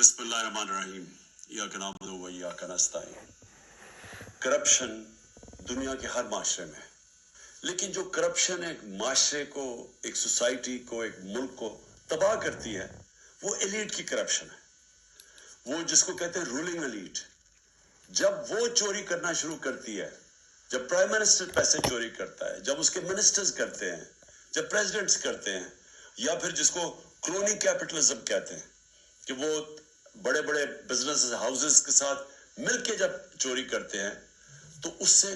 बिस्मिल्लाहिर्रहमानिर्रहीम इय्याका नअबुदु व इय्याका नस्तईन। करप्शन दुनिया के हर माशरे में है, लेकिन जो करप्शन एक माशरे को, एक सोसाइटी को, एक मुल्क को तबाह करती है, वो एलीट की करप्शन है। वो जिसको कहते हैं रूलिंग एलीट। जब वो चोरी करना शुरू करती है, जब प्राइम मिनिस्टर पैसे चोरी करता है, जब उसके मिनिस्टर्स करते हैं, जब प्रेसिडेंट्स करते हैं, या फिर जिसको क्रोनी कैपिटलिज्म कहते हैं कि वो बड़े बड़े बिजनेस हाउसेस के साथ मिलके जब चोरी करते हैं, तो उससे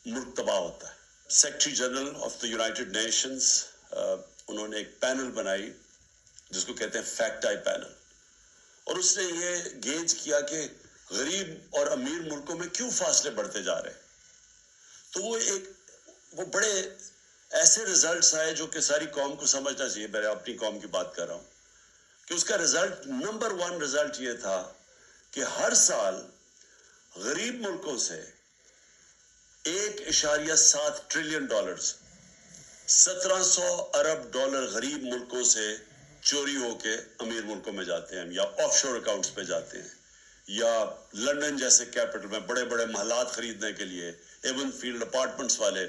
मुल्क तबाह होता है। Secretary general of the United Nations उन्होंने एक पैनल बनाई जिसको कहते हैं फैक्ट आई पैनल, और उसने ये गेज किया कि गरीब और अमीर मुल्कों में क्यों फासले बढ़ते जा रहे हैं। तो वो बड़े ऐसे रिजल्ट्स आए जो कि सारी कौम को समझना चाहिए। मैं अपनी कौम की बात कर रहा हूँ कि उसका रिजल्ट नंबर 1 रिजल्ट ये था कि हर साल गरीब मुल्कों से 1.7 ट्रिलियन डॉलर्स, 1700 अरब डॉलर गरीब मुल्कों से चोरी होके अमीर मुल्कों में जाते हैं, या ऑफशोर अकाउंट्स पे जाते हैं, या लंदन जैसे कैपिटल में बड़े बड़े महलात खरीदने के लिए, एवन फील्ड अपार्टमेंट्स वाले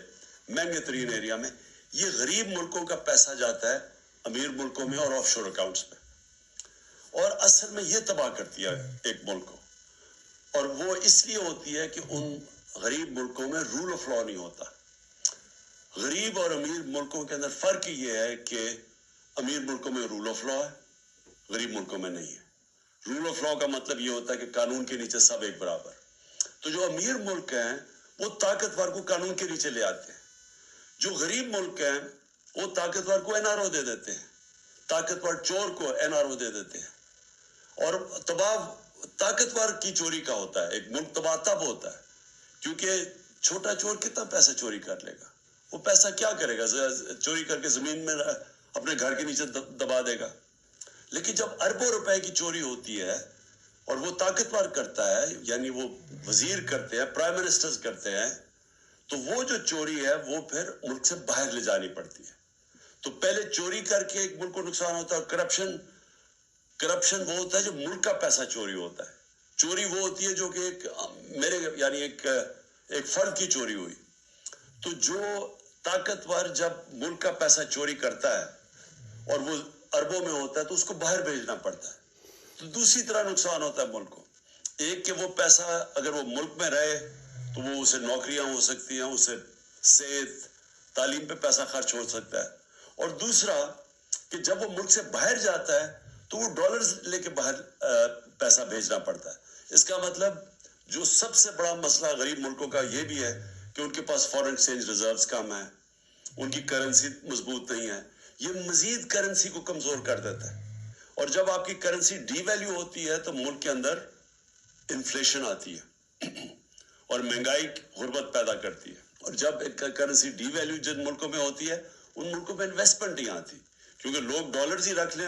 महंगे तरीन एरिया में, ये गरीब मुल्कों का पैसा जाता है अमीर मुल्कों में और ऑफशोर अकाउंट्स में, और असल में ये तबाह करती है एक मुल्क को। और वो इसलिए होती है कि उन गरीब मुल्कों में रूल ऑफ लॉ नहीं होता। गरीब और अमीर मुल्कों के अंदर फर्क ये है कि अमीर मुल्कों में रूल ऑफ लॉ है, गरीब मुल्कों में नहीं है। रूल ऑफ लॉ का मतलब ये होता है कि कानून के नीचे सब एक बराबर। तो जो अमीर मुल्क हैं वो ताकतवर को कानून के नीचे ले आते हैं, जो गरीब मुल्क हैं वो ताकतवर को एनआरओ दे देते हैं, ताकतवर चोर को एनआरओ दे देते हैं। और तबाह ताकतवर की चोरी का होता है। एक मुल्क तबाह तब होता है क्योंकि छोटा चोर कितना पैसा चोरी कर लेगा, वो पैसा क्या करेगा, चोरी करके जमीन में अपने घर के नीचे दबा देगा। लेकिन जब अरबों रुपए की चोरी होती है और वो ताकतवर करता है, यानी वो वजीर करते हैं, प्राइम मिनिस्टर्स करते हैं, तो वो जो चोरी है वो फिर मुल्क से बाहर ले जानी पड़ती है। तो पहले चोरी करके एक मुल्क को नुकसान होता है। करप्शन वो होता है जो मुल्क का पैसा चोरी होता है। चोरी वो होती है जो कि एक फर्द की चोरी हुई। तो जो ताकतवर जब मुल्क का पैसा चोरी करता है और वो अरबों में होता है तो उसको बाहर भेजना पड़ता है, तो दूसरी तरह नुकसान होता है मुल्क को। एक कि वो पैसा अगर वो मुल्क में रहे तो वो उसे नौकरियां हो सकती हैं, उसे सेहत तालीम पे पैसा खर्च हो सकता है। और दूसरा कि जब वो मुल्क से बाहर जाता है तो वो डॉलर्स लेके बाहर पैसा भेजना पड़ता है। इसका मतलब जो सबसे बड़ा मसला गरीब मुल्कों का ये भी है कि उनके पास फॉरेन एक्सचेंज रिजर्व्स कम है, उनकी करेंसी मजबूत नहीं है। ये मजीद करेंसी को कमजोर कर देता है, और जब आपकी करेंसी डीवैल्यू होती है तो मुल्क के अंदर इन्फ्लेशन आती है और महंगाई गुर्बत पैदा करती है। और जब करेंसी डीवैल्यू जिन मुल्कों में होती है उन मुल्कों में इन्वेस्टमेंट नहीं आती, क्योंकि लोग डॉलर्स ही रख लें।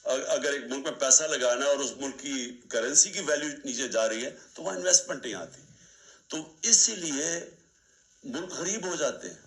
अगर एक मुल्क में पैसा लगाना है और उस मुल्क की करेंसी की वैल्यू नीचे जा रही है तो वहां इन्वेस्टमेंट नहीं आती। तो इसीलिए मुल्क गरीब हो जाते हैं।